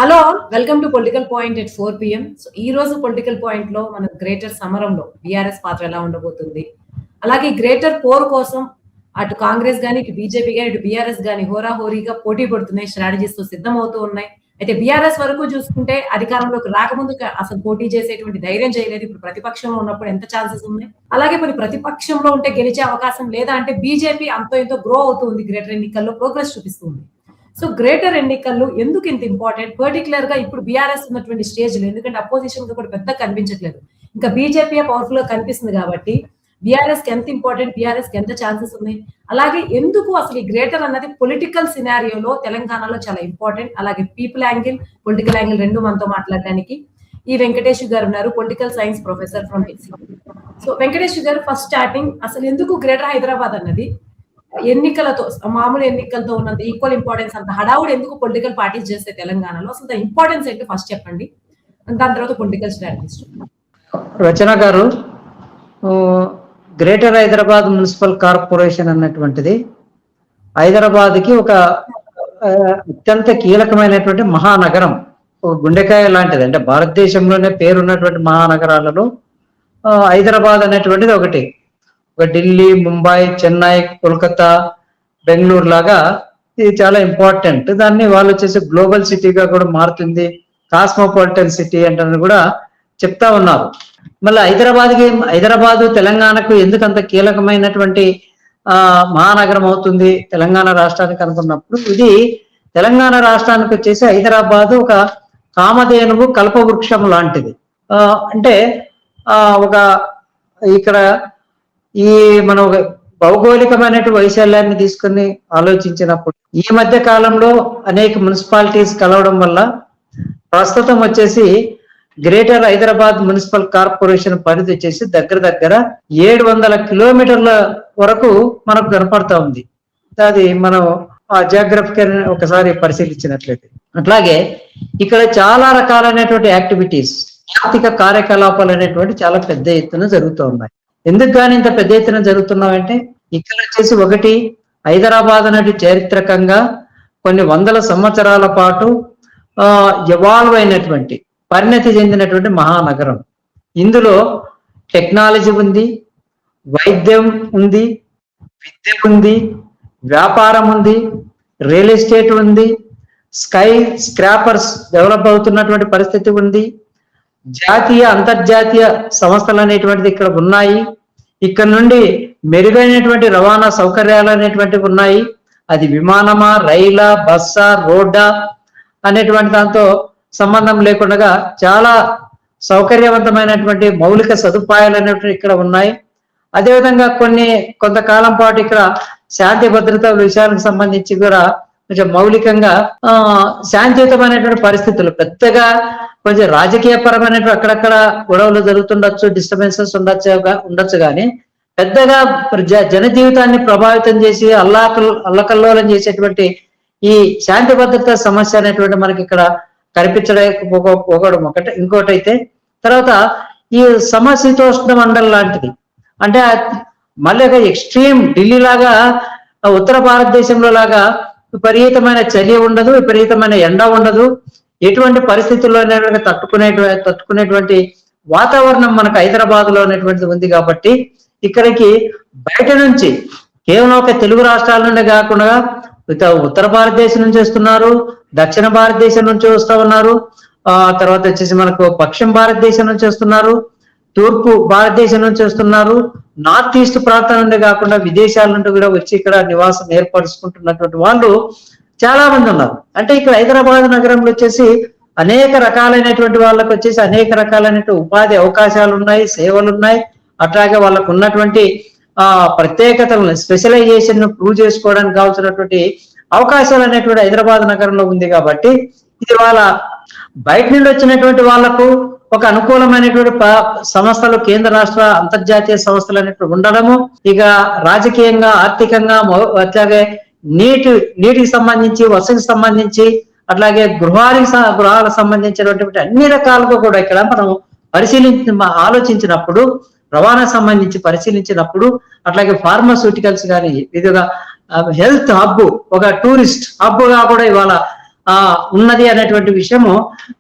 Hello, welcome to political point at 4 PM. So ఈ రోజు political point లో మన గ్రేటర్ సమరంలో బీఆర్ఎస్ పాత్ర ఎలా ఉండబోతుంది, అలాగే గ్రేటర్ పోర్ కోసం అటు కాంగ్రెస్ గానీ, ఇటు బీజేపీ గానీ, ఇటు బీఆర్ఎస్ గానీ హోరాహోరీగా పోటీ పడుతున్నాయి, స్ట్రాటజీస్ తో సిద్ధమవుతూ ఉన్నాయి. అయితే బీఆర్ఎస్ వరకు చూసుకుంటే అధికారంలోకి రాకముందు అసలు పోటీ చేసేటువంటి ధైర్యం చేయలేదు. ఇప్పుడు ప్రతిపక్షంలో ఉన్నప్పుడు ఎంత ఛాన్సెస్ ఉన్నాయి, అలాగే మరి ప్రతిపక్షంలో ఉంటే గెలిచే అవకాశం లేదా అంటే బీజేపీ అంతో ఎంతో గ్రో అవుతుంది, గ్రేటర్ ఎన్నికల్లో ప్రోగ్రెస్ చూపిస్తుంది. సో గ్రేటర్ ఎన్నికల్లో ఎందుకు ఇంత ఇంపార్టెంట్, పర్టికులర్ గా ఇప్పుడు బీఆర్ఎస్ ఉన్నటువంటి స్టేజ్ లో, ఎందుకంటే అపోజిషన్ గా కూడా పెద్ద కనిపించట్లేదు, ఇంకా బీజేపీ పవర్ఫుల్ గా కనిపిస్తుంది కాబట్టి బీఆర్ఎస్ కి ఎంత ఇంపార్టెంట్, బీఆర్ఎస్ కి ఎంత ఛాన్సెస్ ఉన్నాయి, అలాగే ఎందుకు అసలు ఈ గ్రేటర్ అన్నది పొలిటికల్ సినారియోలో తెలంగాణలో చాలా ఇంపార్టెంట్. అలాగే పీపుల్ యాంగిల్, పొలిటికల్ యాంగిల్ రెండు మనతో మాట్లాడడానికి ఈ వెంకటేష్ గారు ఉన్నారు, political science professor from HC. So Venkatesh గారు, ఫస్ట్ స్టార్టింగ్ అసలు ఎందుకు గ్రేటర్ హైదరాబాద్ అన్నది ఎన్నికలతో, మామూలు ఎన్నికలతో ఉన్నంత ఈక్వల్ ఇంపార్టెన్స్, అంత హడావుడు ఎందుకు పొలిటికల్ పార్టీస్ చేస్తే తెలంగాణలో, అసలు ఇంపార్టెన్స్ ఏంటి ఫస్ట్ చెప్పండి, దాని తర్వాత పొలిటికల్ స్ట్రాటజీస్. రచన గారు, గ్రేటర్ హైదరాబాద్ మున్సిపల్ కార్పొరేషన్ అన్నటువంటిది హైదరాబాద్కి ఒక అత్యంత కీలకమైనటువంటి మహానగరం, గుండెకాయ లాంటిది. అంటే భారతదేశంలోనే పేరున్నటువంటి మహానగరాలలో హైదరాబాద్ అనేటువంటిది ఒకటి. ఢిల్లీ, ముంబై, చెన్నై, కోల్కతా, బెంగళూరు లాగా ఇది చాలా ఇంపార్టెంట్. దాన్ని వాళ్ళు వచ్చేసి గ్లోబల్ సిటీగా కూడా మారుతుంది, కాస్మోపాలిటన్ సిటీ అంటే కూడా చెప్తా ఉన్నారు. మళ్ళీ హైదరాబాదు తెలంగాణకు ఎందుకు అంత కీలకమైనటువంటి మహానగరం అవుతుంది తెలంగాణ రాష్ట్రానికి అనుకున్నప్పుడు, ఇది తెలంగాణ రాష్ట్రానికి వచ్చేసి హైదరాబాదు ఒక కామధేనువు కల్పవృక్షం లాంటిది. అంటే ఒక ఇక్కడ ఈ మనం ఒక భౌగోళికమైనటువంటి వైశాల్యాన్ని తీసుకుని ఆలోచించినప్పుడు ఈ మధ్య కాలంలో అనేక మున్సిపాలిటీస్ కలవడం వల్ల ప్రస్తుతం వచ్చేసి గ్రేటర్ హైదరాబాద్ మున్సిపల్ కార్పొరేషన్ పరిధి వచ్చేసి దగ్గర 700 కిలోమీటర్ల వరకు మనకు కనపడతా ఉంది. అది మనం ఆ జియోగ్రఫికల్ ఒకసారి పరిశీలించినట్లయితే. అట్లాగే ఇక్కడ చాలా రకాలైనటువంటి యాక్టివిటీస్, ఆర్థిక కార్యకలాపాలు అనేటువంటి చాలా పెద్ద ఎత్తున జరుగుతూ ఉన్నాయి. ఎందుకు కానీ ఇంత పెద్ద ఎత్తున జరుగుతున్నాయంటే, ఇక్కడ వచ్చేసి ఒకటి, హైదరాబాద్ అనేది చారిత్రకంగా కొన్ని వందల సంవత్సరాల పాటు ఎవాల్వ్ అయినటువంటి, పరిణతి చెందినటువంటి మహానగరం. ఇందులో టెక్నాలజీ ఉంది, వైద్యం ఉంది, విద్య ఉంది, వ్యాపారం ఉంది, రియల్ ఎస్టేట్ ఉంది, స్కై స్క్రాపర్స్ డెవలప్ అవుతున్నటువంటి పరిస్థితి ఉంది, జాతీయ అంతర్జాతీయ సంస్థలు అనేటువంటిది ఇక్కడ ఉన్నాయి. ఇక్కడ నుండి మెరుగైనటువంటి రవాణా సౌకర్యాలు అనేటువంటివి ఉన్నాయి. అది విమానమా, రైలా, బస్సా, రోడ్డా అనేటువంటి దాంతో సంబంధం లేకుండా చాలా సౌకర్యవంతమైనటువంటి మౌలిక సదుపాయాలు అనేటువంటి ఇక్కడ ఉన్నాయి. అదేవిధంగా కొంతకాలం పాటు ఇక్కడ శాంతి భద్రత విషయాలకు సంబంధించి కూడా కొంచెం మౌలికంగా శాంతియుతమైనటువంటి పరిస్థితులు, పెద్దగా కొంచెం రాజకీయ పరమైనటువంటి అక్కడక్కడ గొడవలు జరుగుతుండొచ్చు, డిస్టర్బెన్సెస్ ఉండొచ్చు కానీ పెద్దగా జన జీవితాన్ని ప్రభావితం చేసి అల్లకల్లోలం చేసేటువంటి ఈ శాంతి భద్రత సమస్య అనేటువంటి మనకి ఇక్కడ కనిపించకపోవడం ఒకటి. ఇంకోటి అయితే తర్వాత ఈ సమశీతోష్ణ మండలం లాంటిది, అంటే మళ్ళీ ఎక్స్ట్రీమ్ ఢిల్లీ లాగా ఉత్తర భారతదేశంలో లాగా విపరీతమైన చలి ఉండదు, విపరీతమైన ఎండ ఉండదు, ఎటువంటి పరిస్థితుల్లో తట్టుకునేటువంటి వాతావరణం మనకు హైదరాబాద్ లో అనేటువంటిది ఉంది. కాబట్టి ఇక్కడికి బయట నుంచి కేవలం ఒక తెలుగు రాష్ట్రాల నుండి కాకుండా ఉత్తర భారతదేశం నుంచి వస్తున్నారు, దక్షిణ భారతదేశం నుంచి వస్తూ ఉన్నారు, తర్వాత వచ్చేసి మనకు పశ్చిమ భారతదేశం నుంచి వస్తున్నారు, తూర్పు భారతదేశం నుంచి వస్తున్నారు, నార్త్ ఈస్ట్ ప్రాంతం నుండి కాకుండా విదేశాల నుండి కూడా వచ్చి ఇక్కడ నివాసం ఏర్పరుచుకుంటున్నటువంటి వాళ్ళు చాలా మంది ఉన్నారు. అంటే ఇక్కడ హైదరాబాద్ నగరంలో వచ్చేసి అనేక రకాలైనటువంటి వాళ్ళకి వచ్చేసి అనేక రకాలైనటువంటి ఉపాధి అవకాశాలు ఉన్నాయి, సేవలు ఉన్నాయి. అట్లాగే వాళ్ళకు ఉన్నటువంటి ప్రత్యేకతలను, స్పెషలైజేషన్ ప్రూవ్ చేసుకోవడానికి కావాల్సినటువంటి అవకాశాలు అనేటువంటి హైదరాబాద్ నగరంలో ఉంది. కాబట్టి ఇది వాళ్ళ బయట నుండి వచ్చినటువంటి వాళ్లకు ఒక అనుకూలమైనటువంటి సంస్థలు, కేంద్ర రాష్ట్ర అంతర్జాతీయ సంస్థలు అనేటువంటి ఉండడము, ఇక రాజకీయంగా, ఆర్థికంగా, అట్లాగే నీటికి సంబంధించి, వసతికి సంబంధించి, అట్లాగే గృహాలకు సంబంధించినటువంటి అన్ని రకాలుగా కూడా ఇక్కడ మనం ఆలోచించినప్పుడు, రవాణా సంబంధించి పరిశీలించినప్పుడు, అట్లాగే ఫార్మాస్యూటికల్స్ కానీ, ఇది హెల్త్ హబ్, ఒక టూరిస్ట్ హబ్ గా కూడా ఇవాళ ఉన్నది అనేటువంటి విషయము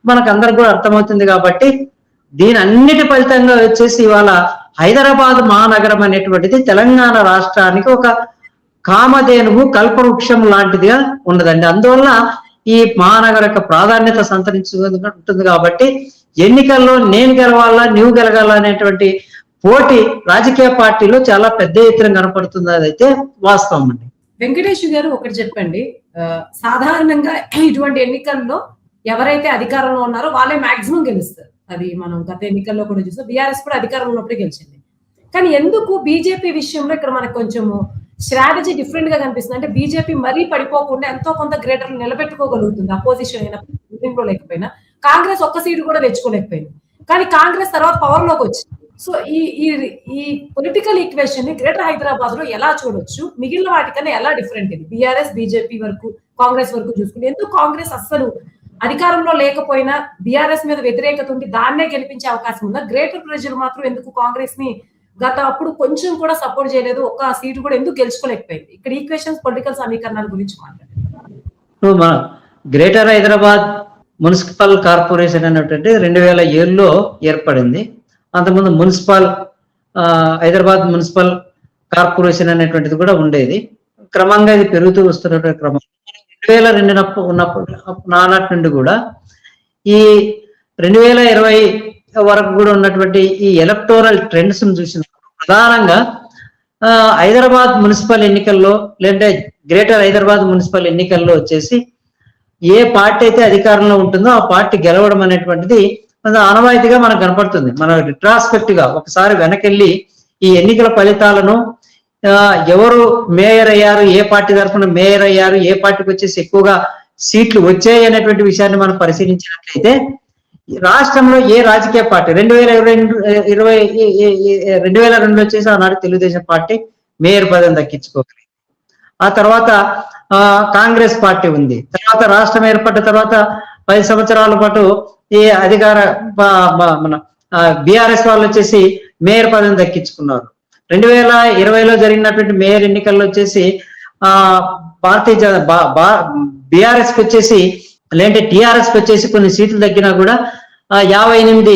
మనకు అందరికి కూడా అర్థమవుతుంది. కాబట్టి దీని అన్నిటి ఫలితంగా వచ్చేసి ఇవాళ హైదరాబాద్ మహానగరం అనేటువంటిది తెలంగాణ రాష్ట్రానికి ఒక కామధేనువు కల్పవృక్షం లాంటిదిగా ఉన్నదండి. అందువల్ల ఈ మహానగర యొక్క ప్రాధాన్యత సంతరించుకుంటుంది. కాబట్టి ఎన్నికల్లో నేను గెలవాలా నువ్వు గెలగాల అనేటువంటి పోటీ రాజకీయ పార్టీలో చాలా పెద్ద ఎత్తున కనపడుతుంది. అదైతే వాస్తవం అండి. వెంకటేష్ గారు ఒకటి చెప్పండి, సాధారణంగా ఇటువంటి ఎన్నికల్లో ఎవరైతే అధికారంలో ఉన్నారో వాళ్ళే మాక్సిమం గెలుస్తారు. అది మనం గత ఎన్నికల్లో కూడా చూస్తాం. బీఆర్ఎస్ కూడా అధికారంలో ఉన్నప్పుడే గెలిచింది. కానీ ఎందుకు బీజేపీ విషయంలో ఇక్కడ మనకు కొంచెము స్ట్రాటజీ డిఫరెంట్ గా కనిపిస్తుంది? అంటే బీజేపీ మరీ పడిపోకుండా ఎంతో కొంత గ్రేటర్లు నిలబెట్టుకోగలుగుతుంది అపోజిషన్ అయినా లేకపోయినా. కాంగ్రెస్ ఒక్క సీటు కూడా తెచ్చుకోలేకపోయింది. కానీ కాంగ్రెస్ తర్వాత పవర్ లోకి వచ్చింది. సో ఈ పొలిటికల్ ఈక్వేషన్ ని గ్రేటర్ హైదరాబాద్ లో ఎలా చూడొచ్చు? మిగిలిన వాటికన్నా ఎలా డిఫరెంట్ ఇది? బీఆర్ఎస్ బీజేపీ వరకు కాంగ్రెస్ వరకు చూసుకుంటే ఎందుకు కాంగ్రెస్ అస్సలు అధికారంలో లేకపోయినా బీఆర్ఎస్ మీద వ్యతిరేకత ఉండి దాన్నే గెలిపించే అవకాశం ఉందా? గ్రేటర్ ప్రజలు మాత్రం ఎందుకు కాంగ్రెస్ ని గత అప్పుడు కొంచెం కూడా సపోర్ట్ చేయలేదు, ఒక్క సీటు కూడా ఎందుకు గెలుచుకోలేకపోయింది? ఇక్కడ ఈక్వేషన్స్ పొలిటికల్ సమీకరణాల గురించి మాట్లాడారు. గ్రేటర్ హైదరాబాద్ మున్సిపల్ కార్పొరేషన్ అనేటువంటి 2007లో ఏర్పడింది. అంతకుముందు హైదరాబాద్ మున్సిపల్ కార్పొరేషన్ అనేటువంటిది కూడా ఉండేది. క్రమంగా ఇది పెరుగుతూ వస్తున్నటువంటి క్రమం 2002 ఉన్నప్పుడు నానాటి నుండి కూడా ఈ 2020 వరకు కూడా ఉన్నటువంటి ఈ ఎలక్టోరల్ ట్రెండ్స్ చూసినప్పుడు ప్రధానంగా హైదరాబాద్ మున్సిపల్ ఎన్నికల్లో లేదంటే గ్రేటర్ హైదరాబాద్ మున్సిపల్ ఎన్నికల్లో వచ్చేసి ఏ పార్టీ అయితే అధికారంలో ఉంటుందో ఆ పార్టీ గెలవడం అనేటువంటిది ఆనవాయితీగా మనకు కనపడుతుంది. మన రిట్రాస్పెక్ట్ గా ఒకసారి వెనకెళ్ళి ఈ ఎన్నికల ఫలితాలను ఎవరు మేయర్ అయ్యారు, ఏ పార్టీ తరఫున మేయర్ అయ్యారు, ఏ పార్టీకి వచ్చేసి ఎక్కువగా సీట్లు వచ్చాయి అనేటువంటి విషయాన్ని మనం పరిశీలించినట్లయితే రాష్ట్రంలో ఏ రాజకీయ పార్టీ 2002 వచ్చేసి ఆనాడు తెలుగుదేశం పార్టీ మేయర్ పదవిని దక్కించుకోగలిగింది. ఆ తర్వాత కాంగ్రెస్ పార్టీ ఉంది. తర్వాత రాష్ట్రం ఏర్పడ్డ తర్వాత 10 సంవత్సరాల పాటు ఈ అధికార మన బీఆర్ఎస్ వాళ్ళు వచ్చేసి మేయర్ పదవిని దక్కించుకున్నారు. 2020లో జరిగినటువంటి మేయర్ ఎన్నికల్లో వచ్చేసి బీఆర్ఎస్ కి వచ్చేసి లేదంటే టిఆర్ఎస్ కి వచ్చేసి కొన్ని సీట్లు తగ్గినా కూడా 58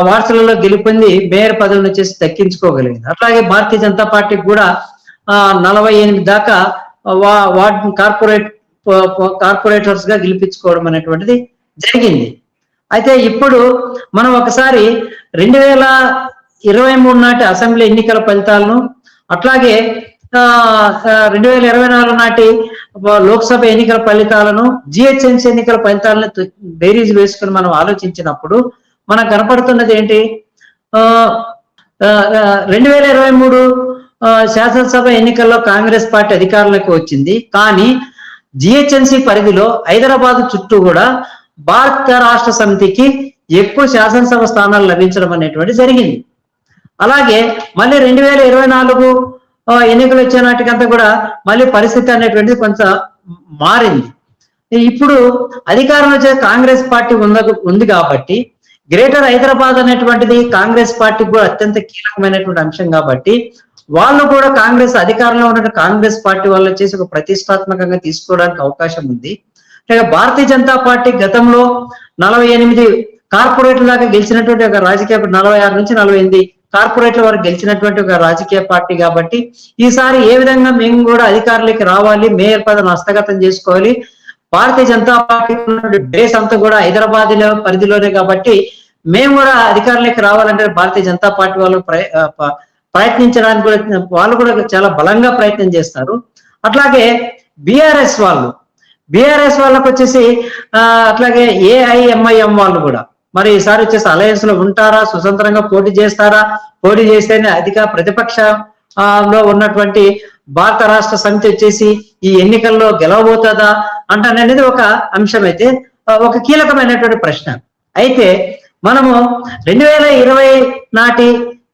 వార్డులలో గెలుపొంది మేయర్ పదవిని వచ్చేసి దక్కించుకోగలిగింది. అట్లాగే భారతీయ జనతా పార్టీకి కూడా 48 దాకా వార్డ్ కార్పొరేటర్స్ గా గెలిపించుకోవడం అనేటువంటిది జరిగింది. అయితే ఇప్పుడు మనం ఒకసారి 2023 నాటి అసెంబ్లీ ఎన్నికల ఫలితాలను అట్లాగే 2024 నాటి లోక్సభ ఎన్నికల ఫలితాలను జిహెచ్ఎంసీ ఎన్నికల ఫలితాలను బేరీజ్ వేసుకుని మనం ఆలోచించినప్పుడు మనకు కనపడుతున్నది ఏంటి? 2023 శాసనసభ ఎన్నికల్లో కాంగ్రెస్ పార్టీ అధికారంలోకి వచ్చింది. కానీ జిహెచ్ఎంసీ పరిధిలో హైదరాబాద్ చుట్టూ కూడా భారత రాష్ట్ర సమితికి ఎక్కువ శాసనసభ స్థానాలు లభించడం అనేటువంటి జరిగింది. అలాగే మళ్ళీ 2024 ఎన్నికలు వచ్చే నాటికంతా కూడా మళ్ళీ పరిస్థితి అనేటువంటిది కొంచెం మారింది. ఇప్పుడు అధికారంలో వచ్చే కాంగ్రెస్ పార్టీ ఉంది కాబట్టి గ్రేటర్ హైదరాబాద్ అనేటువంటిది కాంగ్రెస్ పార్టీకి కూడా అత్యంత కీలకమైనటువంటి అంశం కాబట్టి వాళ్ళు కూడా కాంగ్రెస్ అధికారంలో ఉన్న కాంగ్రెస్ పార్టీ వాళ్ళు వచ్చేసి ఒక ప్రతిష్టాత్మకంగా తీసుకోవడానికి అవకాశం ఉంది. భారతీయ జనతా పార్టీ గతంలో 48 కార్పొరేట్ల దాకా గెలిచినటువంటి ఒక రాజకీయ 46 నుంచి 48 కార్పొరేట్ల వరకు గెలిచినటువంటి ఒక రాజకీయ పార్టీ కాబట్టి ఈసారి ఏ విధంగా మేము కూడా అధికారులకి రావాలి, మేయర్ పదవిని హస్తగతం చేసుకోవాలి, భారతీయ జనతా పార్టీ బేస్ అంతా కూడా హైదరాబాద్ పరిధిలోనే కాబట్టి మేము కూడా అధికారులకి రావాలంటే భారతీయ జనతా పార్టీ వాళ్ళు ప్రయత్నించడానికి కూడా వాళ్ళు కూడా చాలా బలంగా ప్రయత్నం చేస్తారు. అట్లాగే బీఆర్ఎస్ వాళ్ళకు వచ్చేసి అట్లాగే ఏఐఎంఐఎం వాళ్ళు కూడా మరి ఈసారి వచ్చేసి అలయన్స్ లో ఉంటారా, స్వతంత్రంగా పోటీ చేస్తారా, పోటీ చేస్తేనే అధిక ప్రతిపక్షంలో ఉన్నటువంటి భారత రాష్ట్ర సమితి వచ్చేసి ఈ ఎన్నికల్లో గెలవబోతుందా అనేది ఒక అంశం. అయితే ఒక కీలకమైనటువంటి ప్రశ్న. అయితే మనము 2020 నాటి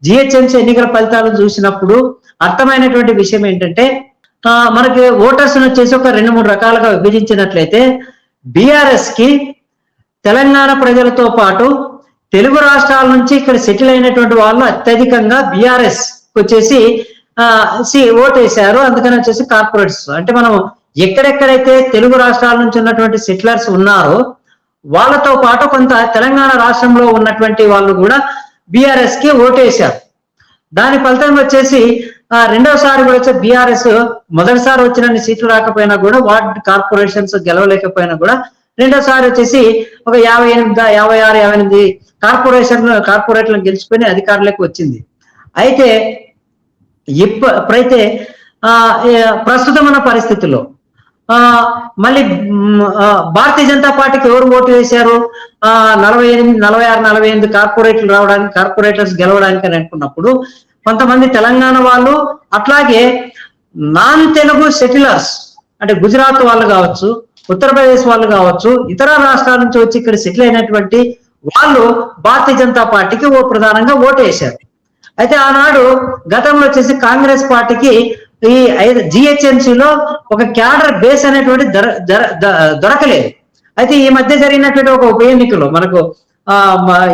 జిహెచ్ఎంసీ ఎన్నికల ఫలితాలను చూసినప్పుడు అర్థమైనటువంటి విషయం ఏంటంటే మనకి ఓటర్స్ వచ్చేసి ఒక 2-3 రకాలుగా విభజించినట్లయితే బీఆర్ఎస్ కి తెలంగాణ ప్రజలతో పాటు తెలుగు రాష్ట్రాల నుంచి ఇక్కడ సెటిల్ అయినటువంటి వాళ్ళు అత్యధికంగా బీఆర్ఎస్ వచ్చేసి ఓటేశారు. అందుకని వచ్చేసి కార్పొరేట్స్ అంటే మనం ఎక్కడెక్కడైతే తెలుగు రాష్ట్రాల నుంచి ఉన్నటువంటి సెటిలర్స్ ఉన్నారో వాళ్ళతో పాటు కొంత తెలంగాణ రాష్ట్రంలో ఉన్నటువంటి వాళ్ళు కూడా బీఆర్ఎస్ కి ఓటేశారు. దాని ఫలితంగా వచ్చేసి రెండవసారి కూడా వచ్చే బీఆర్ఎస్ మొదటిసారి వచ్చిన సీట్లు రాకపోయినా కూడా వార్డ్ కార్పొరేషన్స్ గెలవలేకపోయినా కూడా రెండోసారి వచ్చేసి ఒక 56 కార్పొరేట్లను గెలుచుకొని అధికారులకు వచ్చింది. అయితే ఇప్పుడైతే ప్రస్తుతం ఉన్న పరిస్థితుల్లో మళ్ళీ భారతీయ జనతా పార్టీకి ఎవరు ఓటు వేశారు? 46-48 కార్పొరేటర్స్ గెలవడానికి అని అనుకున్నప్పుడు కొంతమంది తెలంగాణ వాళ్ళు, అట్లాగే నాన్ తెలుగు సెటిలర్స్ అంటే గుజరాత్ వాళ్ళు కావచ్చు, ఉత్తరప్రదేశ్ వాళ్ళు కావచ్చు, ఇతర రాష్ట్రాల నుంచి వచ్చి ఇక్కడ సెటిల్ అయినటువంటి వాళ్ళు భారతీయ జనతా పార్టీకి ప్రధానంగా ఓటు వేశారు. అయితే ఆనాడు గతంలో వచ్చేసి కాంగ్రెస్ పార్టీకి ఈ జిహెచ్ఎంసీలో ఒక క్యాడర్ బేస్ అనేటువంటి దొరకలేదు. అయితే ఈ మధ్య జరిగినటువంటి ఒక ఉప ఎన్నికలో మనకు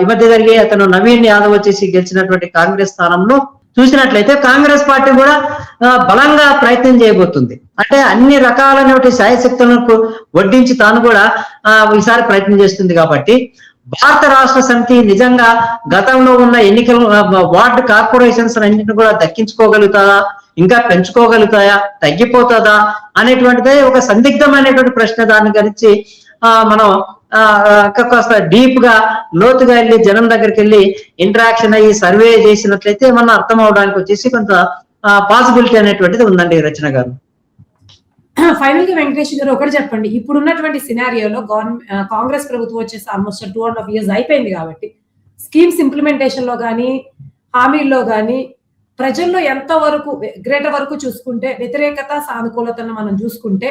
ఈ మధ్య జరిగే అతను నవీన్ యాదవ్ వచ్చేసి గెలిచినటువంటి కాంగ్రెస్ స్థానంలో చూసినట్లయితే కాంగ్రెస్ పార్టీ కూడా బలంగా ప్రయత్నం చేయబోతుంది. అంటే అన్ని రకాలైనటువంటి శాయశక్తులకు వడ్డించి తాను కూడా ఈసారి ప్రయత్నం చేస్తుంది. కాబట్టి భారత రాష్ట్ర సమితి నిజంగా గతంలో ఉన్న ఎన్నికల వార్డు కార్పొరేషన్స్ అన్నింటిని కూడా దక్కించుకోగలుగుతారా, ఇంకా పెంచుకోగలుగుతాయా, తగ్గిపోతుందా అనేటువంటిదే ఒక సందిగ్ధమైనటువంటి ప్రశ్న. దాని గురించి మనం కాస్త డీప్ గా లోతుగా వెళ్ళి జనం దగ్గరికి వెళ్ళి ఇంటరాక్షన్ అయ్యి సర్వే చేసినట్లయితే ఏమన్నా అర్థం అవడానికి వచ్చేసి కొంత పాసిబిలిటీ అనేటువంటిది ఉందండి రచన గారు. ఫైనల్ గా వెంకటేష్ గారు ఒకటి చెప్పండి, ఇప్పుడు ఉన్నటువంటి సినారియోలో కాంగ్రెస్ ప్రభుత్వం వచ్చేసి ఆల్మోస్ట్ 2.5 years అయిపోయింది కాబట్టి స్కీమ్స్ ఇంప్లిమెంటేషన్ లో కానీ హామీల్లో కానీ ప్రజల్లో ఎంత వరకు గ్రేటర్ వరకు చూసుకుంటే వ్యతిరేకత సానుకూలతను మనం చూసుకుంటే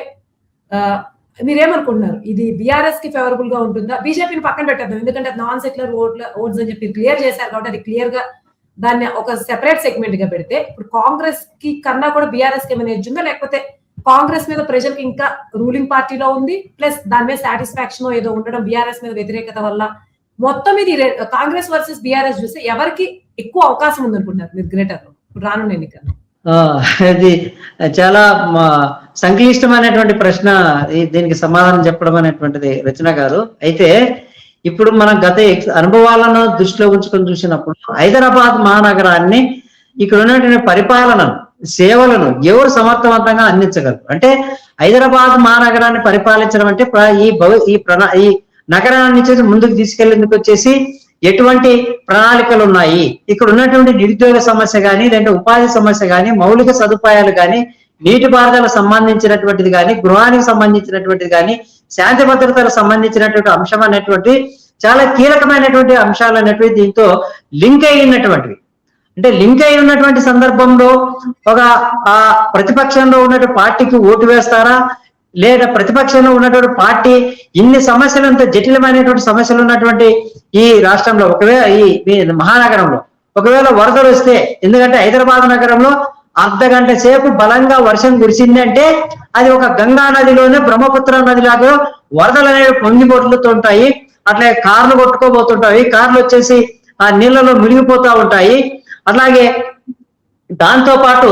మీరేమనుకుంటున్నారు? ఇది బీఆర్ఎస్ కి ఫేవరబుల్ గా ఉంటుందా? బీజేపీని పక్కన పెట్టేద్దాం, ఎందుకంటే నాన్ సెక్యులర్ ఓట్స్ అని చెప్పి క్లియర్ చేశారు కాబట్టి అది క్లియర్ గా దాన్ని ఒక సెపరేట్ సెగ్మెంట్ గా పెడితే ఇప్పుడు కాంగ్రెస్ కి కన్నా కూడా బీఆర్ఎస్ కి ఏమైనా ఎడ్జ్ ఉందా, లేకపోతే కాంగ్రెస్ మీద ప్రజలకు ఇంకా రూలింగ్ పార్టీలో ఉంది ప్లస్ దాని మీద సాటిస్ఫాక్షన్ ఏదో ఉండడం బీఆర్ఎస్ మీద వ్యతిరేకత వల్ల మొత్తం ఇది కాంగ్రెస్ వర్సెస్ బీఆర్ఎస్ చూస్తే ఎవరికి ఎక్కువ అవకాశం ఉందనుకుంటున్నారు మీరు గ్రేటర్ లో రానున్న ఎన్నికల్లో? అది చాలా సంక్లిష్టమైనటువంటి ప్రశ్న. దీనికి సమాధానం చెప్పడం అనేటువంటిది రచన గారు. అయితే ఇప్పుడు మనం గత అనుభవాలను దృష్టిలో ఉంచుకొని చూసినప్పుడు హైదరాబాద్ మహానగరాన్ని ఇక్కడ ఉన్నటువంటి పరిపాలనను, సేవలను ఎవరు సమర్థవంతంగా అందించగలరు? అంటే హైదరాబాద్ మహానగరాన్ని పరిపాలించడం అంటే ఈ నగరాన్ని ముందుకు తీసుకెళ్లేందుకు వచ్చేసి ఎటువంటి ప్రణాళికలు ఉన్నాయి, ఇక్కడ ఉన్నటువంటి నిరుద్యోగ సమస్య కానీ, లేదంటే ఉపాధి సమస్య కానీ, మౌలిక సదుపాయాలు కానీ, నీటిపారుదల సంబంధించినటువంటిది కానీ, గృహానికి సంబంధించినటువంటిది కానీ, శాంతి భద్రతలకు సంబంధించినటువంటి అంశం అనేటువంటి చాలా కీలకమైనటువంటి అంశాలు అనేటువంటి దీంతో లింక్ అయినటువంటివి. అంటే లింక్ అయి ఉన్నటువంటి సందర్భంలో ఒక ప్రతిపక్షంలో ఉన్నటువంటి పార్టీకి ఓటు వేస్తారా, లేదా ప్రతిపక్షంలో ఉన్నటువంటి పార్టీ ఇన్ని సమస్యలు, ఇంత జటిలమైనటువంటి సమస్యలు ఉన్నటువంటి ఈ రాష్ట్రంలో ఒకవేళ ఈ మహానగరంలో ఒకవేళ వరదలు వస్తే, ఎందుకంటే హైదరాబాద్ నగరంలో అర్ధగంట సేపు బలంగా వర్షం కురిసిందంటే అది ఒక గంగా నదిలోనే బ్రహ్మపుత్ర నదిలాగా వరదలు అనేవి పొంగిపోతుంటాయి. అట్లా కార్లు కొట్టుకోబోతుంటాయి, కార్లు వచ్చేసి ఆ నీళ్ళలో మునిగిపోతా ఉంటాయి. అట్లాగే దాంతో పాటు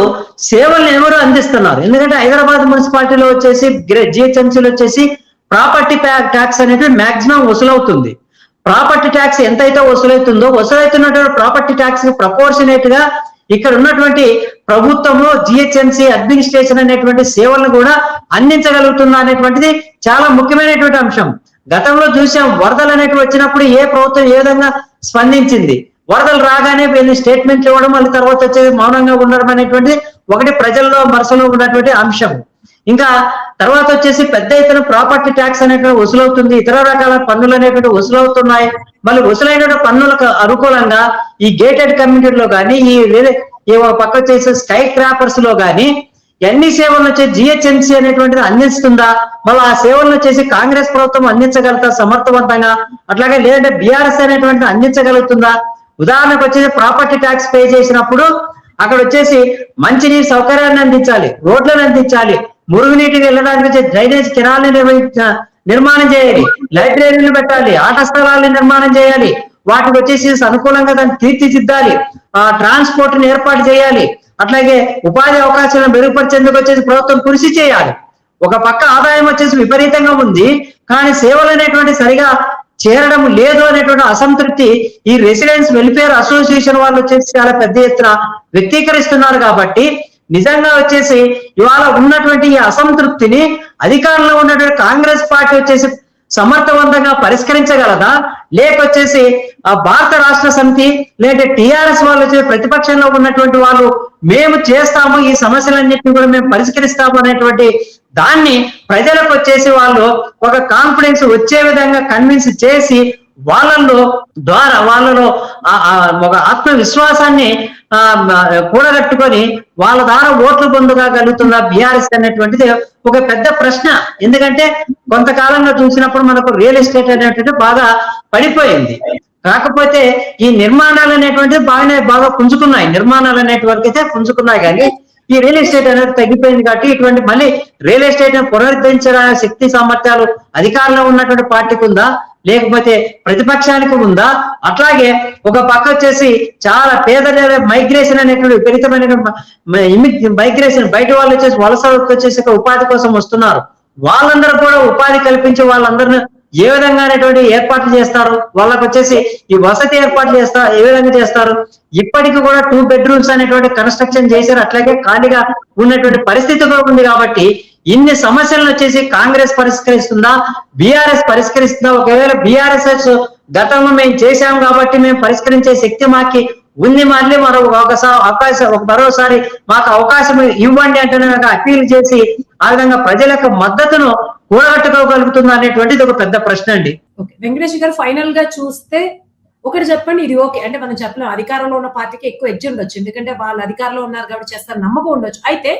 సేవలను ఎవరు అందిస్తున్నారు? ఎందుకంటే హైదరాబాద్ మున్సిపాలిటీలో వచ్చేసి జిహెచ్ఎంసీలో వచ్చేసి ప్రాపర్టీ ట్యాక్స్ అనేది మాక్సిమం వసూలవుతుంది. ప్రాపర్టీ ట్యాక్స్ ఎంతైతే వసూలవుతుందో వసూలవుతున్నటువంటి ప్రాపర్టీ ట్యాక్స్ కి ప్రపోర్షనేట్ గా ఇక్కడ ఉన్నటువంటి ప్రభుత్వము జిహెచ్ఎంసీ అడ్మినిస్ట్రేషన్ అనేటువంటి సేవలను కూడా అందించగలుగుతుందా అనేటువంటిది చాలా ముఖ్యమైనటువంటి అంశం. గతంలో చూసాం వరదలు అనేటివి వచ్చినప్పుడు ఏ ప్రభుత్వం ఏ విధంగా స్పందించింది. వరదలు రాగానే వీళ్ళు స్టేట్మెంట్లు ఇవ్వడం, మళ్ళీ తర్వాత వచ్చేది మౌనంగా ఉండడం అనేటువంటి ఒకటి ప్రజల్లో మనసులో ఉన్నటువంటి అంశం. ఇంకా తర్వాత వచ్చేసి పెద్ద ఎత్తున ప్రాపర్టీ ట్యాక్స్ అనేటువంటి వసూలవుతుంది, ఇతర రకాల పన్నులు అనేటువంటి వసూలవుతున్నాయి. మళ్ళీ వసూలైన పన్నులకు అనుకూలంగా ఈ గేటెడ్ కమ్యూనిటీలో కానీ, ఈ పక్క వచ్చేసి స్కై క్రాపర్స్ లో కానీ ఎన్ని సేవలను వచ్చే జిహెచ్ఎంసీ అనేటువంటిది అందిస్తుందా? మళ్ళీ ఆ సేవలను వచ్చేసి కాంగ్రెస్ ప్రభుత్వం అందించగలుగుతా సమర్థవంతంగా, అట్లాగే లేదంటే బీఆర్ఎస్ అనేటువంటి అందించగలుగుతుందా? ఉదాహరణకు వచ్చేసి ప్రాపర్టీ ట్యాక్స్ పే చేసినప్పుడు అక్కడ వచ్చేసి మంచినీరు సౌకర్యాన్ని అందించాలి, రోడ్లను అందించాలి, మురుగునీటికి వెళ్ళడానికి వచ్చే డ్రైనేజ్ కెనాల్ని నిర్మాణం చేయాలి, లైబ్రరీలు పెట్టాలి, ఆట స్థలాలను నిర్మాణం చేయాలి, వాటికి వచ్చేసి అనుకూలంగా దాన్ని తీర్చిదిద్దాలి, ట్రాన్స్పోర్ట్ ని ఏర్పాటు చేయాలి, అట్లాగే ఉపాధి అవకాశాలను మెరుగుపరిచేందుకు వచ్చేసి ప్రభుత్వం కృషి చేయాలి. ఒక పక్క ఆదాయం వచ్చేసి విపరీతంగా ఉంది, కానీ సేవలు అనేటువంటి సరిగా చేరడం లేదు అనేటువంటి అసంతృప్తి ఈ రెసిడెన్స్ వెల్ఫేర్ అసోసియేషన్ వాళ్ళు వచ్చేసి చాలా పెద్ద ఎత్తున వ్యక్తీకరిస్తున్నారు. కాబట్టి నిజంగా వచ్చేసి ఇవాళ ఉన్నటువంటి ఈ అసంతృప్తిని అధికారంలో ఉన్నటువంటి కాంగ్రెస్ పార్టీ వచ్చేసి సమర్థవంతంగా పరిష్కరించగలదా, లేకొచ్చేసి ఆ భారత రాష్ట్ర సమితి లేదా టిఆర్ఎస్ వాళ్ళు వచ్చే ప్రతిపక్షంలో ఉన్నటువంటి వాళ్ళు మేము చేస్తాము, ఈ సమస్యలన్నింటినీ కూడా మేము పరిష్కరిస్తాము అనేటువంటి దాన్ని ప్రజలకు వచ్చేసి వాళ్ళు ఒక కాన్ఫిడెన్స్ వచ్చే విధంగా కన్విన్స్ చేసి వాళ్ళలో ఒక ఆత్మవిశ్వాసాన్ని కూడగట్టుకొని వాళ్ళ ద్వారా ఓట్లు పొందగలుగుతున్న బీఆర్ఎస్ అనేటువంటిది ఒక పెద్ద ప్రశ్న. ఎందుకంటే కొంతకాలంగా చూసినప్పుడు మనకు రియల్ ఎస్టేట్ అనేటువంటిది బాగా పడిపోయింది. కాకపోతే ఈ నిర్మాణాలు అనేటువంటిది బాగా పుంజుకున్నాయి, నిర్మాణాలు అనేటువంటి అయితే పుంజుకున్నాయి, కానీ ఈ రియల్ ఎస్టేట్ అనేది తగ్గిపోయింది. కాబట్టి ఇటువంటి మళ్ళీ రియల్ ఎస్టేట్ పునరుద్ధరించడానికి శక్తి సామర్థ్యాలు అధికారంలో ఉన్నటువంటి పార్టీకి ఉందా, లేకపోతే ప్రతిపక్షానికి ఉందా? అట్లాగే ఒక పక్క వచ్చేసి చాలా పేద మైగ్రేషన్ అనేటువంటి విపరీతమైన మైగ్రేషన్, బయట వాళ్ళు వచ్చేసి వలస వచ్చేసి ఉపాధి కోసం వస్తున్నారు. వాళ్ళందరూ కూడా ఉపాధి కల్పించి వాళ్ళందరినీ ఏ విధంగా అనేటువంటి ఏర్పాట్లు చేస్తారు, వాళ్ళకి వచ్చేసి ఈ వసతి ఏర్పాట్లు చేస్తారు, ఏ విధంగా చేస్తారు? ఇప్పటికి కూడా 2 bedrooms అనేటువంటి కన్స్ట్రక్షన్ చేశారు, అట్లాగే ఖాళీగా ఉన్నటువంటి పరిస్థితి కూడా ఉంది. కాబట్టి ఇన్ని సమస్యలను వచ్చేసి కాంగ్రెస్ పరిష్కరిస్తుందా, బీఆర్ఎస్ పరిష్కరిస్తుందా? ఒకవేళ బీఆర్ఎస్ గతంలో మేము చేశాం కాబట్టి మేము పరిష్కరించే శక్తి మాకి ఉంది, మళ్ళీ మరోసారి మాకు అవకాశం ఇవ్వండి అంటే అప్పీల్ చేసి ఆ విధంగా ప్రజల యొక్క మద్దతును కూడగట్టుకోగలుగుతుందా అనేటువంటిది ఒక పెద్ద ప్రశ్న అండి. వెంకటేష్ గారు, ఫైనల్ గా చూస్తే ఒకటి చెప్పండి, ఇది ఓకే అంటే మనం చెప్పలేం అధికారంలో ఉన్న పార్టీకి ఎక్కువ ఎడ్జ్ ఉండొచ్చు, ఎందుకంటే వాళ్ళు అధికారంలో ఉన్నారు కాబట్టి చేస్తారు నమ్మకం ఉండొచ్చు. అయితే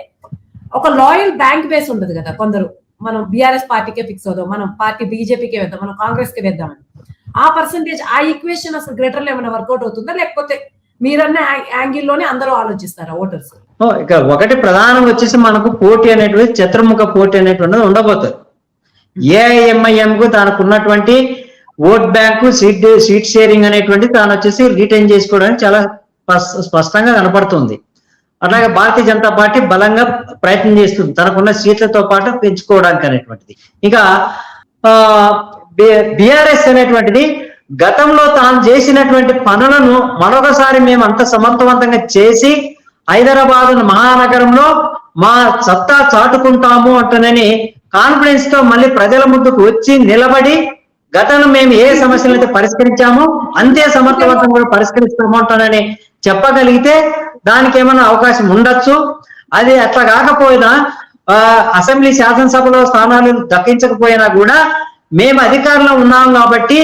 ఒక లాయల్ బ్యాంక్ బేస్ ఉండదు కదా, కొందరు మనం బీఆర్ఎస్ పార్టీకే ఫిక్స్ అవుదాం, మనం పార్టీ బీజేపీకే వేద్దాం, మనం కాంగ్రెస్ కి వేద్దామని, ఆ పర్సంటేజ్ ఆ ఈక్వేషన్ అసలు గ్రేటర్ లో ఏమైనా వర్కౌట్ అవుతుందా, లేకపోతే మీరన్న యాంగిల్లోనే అందరూ ఆలోచిస్తారా ఓటర్స్? ఇక ఒకటి ప్రధానంగా వచ్చేసి మనకు పోటీ అనేటువంటి చతుర్ముఖ పోటీ అనేటువంటిది ఉండబోతుంది. ఏఐఎంఐఎం కు తనకు ఉన్నటువంటి ఓట్ బ్యాంకు సీట్ షేరింగ్ అనేటువంటి తాను వచ్చేసి రిటైన్ చేసుకోవడానికి చాలా స్పష్టంగా కనపడుతుంది. అట్లాగే భారతీయ జనతా పార్టీ బలంగా ప్రయత్నం చేస్తుంది తనకున్న సీట్లతో పాటు పెంచుకోవడానికి అనేటువంటిది. ఇక బీఆర్ఎస్ అనేటువంటిది గతంలో తాను చేసినటువంటి పనులను మరొకసారి మేము అంత సమర్థవంతంగా చేసి హైదరాబాద్ మహానగరంలో మా సత్తా చాటుకుంటాము అంటనని కాన్ఫిడెన్స్ తో మళ్ళీ ప్రజల ముందుకు వచ్చి నిలబడి గతంలో మేము ఏ సమస్యలు అయితే పరిష్కరించామో అంతే సమర్థవంతంగా కూడా పరిష్కరిస్తాము అంటానని చెప్పగలిగితే దానికి ఏమైనా అవకాశం ఉండొచ్చు. అది అట్లా కాకపోయినా అసెంబ్లీ శాసనసభలో స్థానాలు దక్కించకపోయినా కూడా మేము అధికారంలో ఉన్నాం కాబట్టి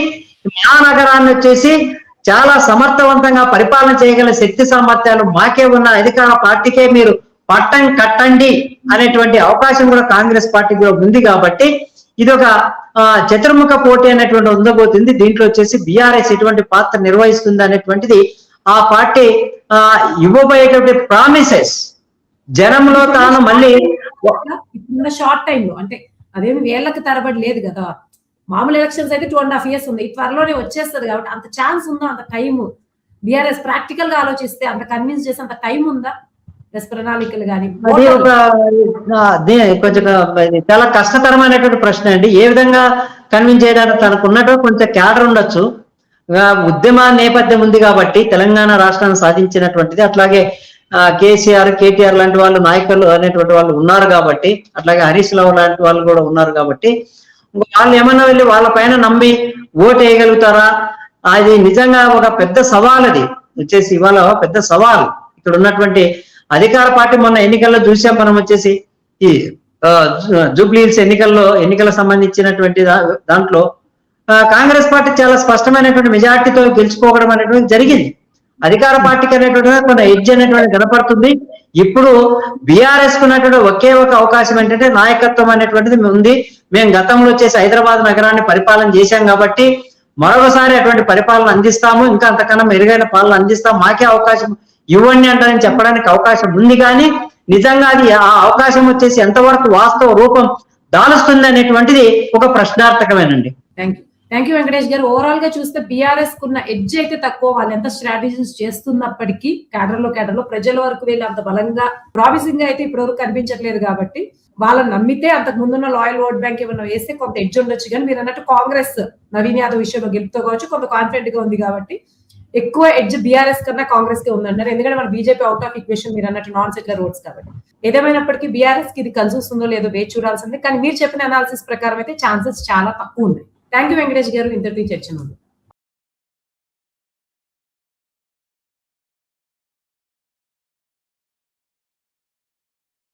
మహానగరాన్ని వచ్చేసి చాలా సమర్థవంతంగా పరిపాలన చేయగల శక్తి సామర్థ్యాలు మాకే ఉన్న అధికార పార్టీకే మీరు పట్టం కట్టండి అనేటువంటి అవకాశం కూడా కాంగ్రెస్ పార్టీకి ఉంది. కాబట్టి ఇది ఒక చతుర్ముఖ పోటీ అనేటువంటి ఉండబోతుంది. దీంట్లో వచ్చేసి బీఆర్ఎస్ ఎటువంటి పాత్ర నిర్వహిస్తుంది అనేటువంటిది ఆ పార్టీ ఇవ్వబోయేటువంటి ప్రామిసెస్ జనంలో తాను మళ్ళీ షార్ట్ టైం లో, అంటే అదేమి వేళ్ళకి తరబడి లేదు కదా, మామూలు ఎలక్షన్స్ అయితే 2.5 years ఉంది, త్వరలోనే వచ్చేస్తుంది. కాబట్టి అంత ఛాన్స్ ఉందా, అంత టైం బీఆర్ఎస్ ప్రాక్టికల్ గా ఆలోచిస్తే అంత కన్విన్స్ చేసే అంత టైం ఉందా ప్రణాళికలు కానీ? అది ఒక కొంచెం చాలా కష్టతరమైనటువంటి ప్రశ్న అండి. ఏ విధంగా కన్విన్స్ చేయడానికి తనకు ఉన్నటువంటి కొంచెం క్యాడర్ ఉండొచ్చు, ఉద్యమ నేపథ్యం ఉంది కాబట్టి తెలంగాణ రాష్ట్రాన్ని సాధించినటువంటిది, అట్లాగే కేసీఆర్ కేటీఆర్ లాంటి వాళ్ళు నాయకులు అనేటువంటి వాళ్ళు ఉన్నారు కాబట్టి, అట్లాగే హరీష్ రావు లాంటి వాళ్ళు కూడా ఉన్నారు కాబట్టి వాళ్ళు ఏమన్నా వెళ్ళి వాళ్ళ పైన నమ్మి ఓటు వేయగలుగుతారా? అది నిజంగా ఒక పెద్ద సవాల్. అది వచ్చేసి ఇవాళ పెద్ద సవాల్. ఇక్కడ ఉన్నటువంటి అధికార పార్టీ మొన్న ఎన్నికల్లో చూసాం మనం, వచ్చేసి ఈ జూబ్లీ హిల్స్ ఎన్నికల సంబంధించినటువంటి దాంట్లో కాంగ్రెస్ పార్టీ చాలా స్పష్టమైనటువంటి మెజార్టీతో గెలుచుకోవడం అనేటువంటి జరిగింది. అధికార పార్టీకి అనేటువంటి కొంత ఎడ్జ్ అనేటువంటి కనపడుతుంది. ఇప్పుడు బీఆర్ఎస్ కున్నటువంటి ఒకే ఒక అవకాశం ఏంటంటే నాయకత్వం అనేటువంటిది ఉంది. మేము గతంలో వచ్చేసి హైదరాబాద్ నగరాన్ని పరిపాలన చేశాం కాబట్టి మరొకసారి అటువంటి పరిపాలన అందిస్తాము, ఇంకా అంతకన్నా మెరుగైన పాలన అందిస్తాం, మాకే అవకాశం ఇవ్వండి అంటారని చెప్పడానికి అవకాశం ఉంది. కానీ నిజంగా అది ఆ అవకాశం వచ్చేసి ఎంతవరకు వాస్తవ రూపం దాలుస్తుంది అనేటువంటిది ఒక ప్రశ్నార్థకమేనండి. Thank you. Thank you Venkatesh గారు. ఓవరాల్ గా చూస్తే బీఆర్ఎస్ కున్న ఎడ్జ్ అయితే తక్కువ. వాళ్ళు ఎంత స్ట్రాటజీస్ చేస్తున్నప్పటికీ కేడర్ లో ప్రజల వరకు వెళ్ళి అంత బలంగా ప్రామిసింగ్ గా అయితే ఇప్పటి వరకు కనిపించట్లేదు. కాబట్టి వాళ్ళని నమ్మితే అంతకు ముందున్న లాయల్ ఓట్ బ్యాంక్ ఏమైనా వేస్తే కొంత ఎడ్జ్ ఉండొచ్చు. కానీ మీరు అన్నట్టు కాంగ్రెస్ నవీన్ యాదవ్ విషయంలో గెలుపుతో కావచ్చు కొంత కాన్ఫిడెంట్ గా ఉంది. కాబట్టి ఎక్కువ ఎడ్జ్ బీఆర్ఎస్ కన్నా కాంగ్రెస్ కి ఉందంటారు. ఎందుకంటే మన బీజేపీ అవుట్ ఆఫ్ ఈక్వేషన్ మీరు అన్నట్టు నాన్ సెక్యులర్ ఓట్స్ కాబట్టి. ఏదేమైనప్పటికీ బీఆర్ఎస్ కి ఇది కలిసి వస్తుందో లేదో వేచి చూడాల్సిందే. కానీ మీరు చెప్పిన అనాలిసిస్ ప్రకారం అయితే ఛాన్సెస్ చాలా తక్కువ ఉంది. థ్యాంక్ యూ వెంకటేష్ గారు ఇంతటి చర్చ నుండి.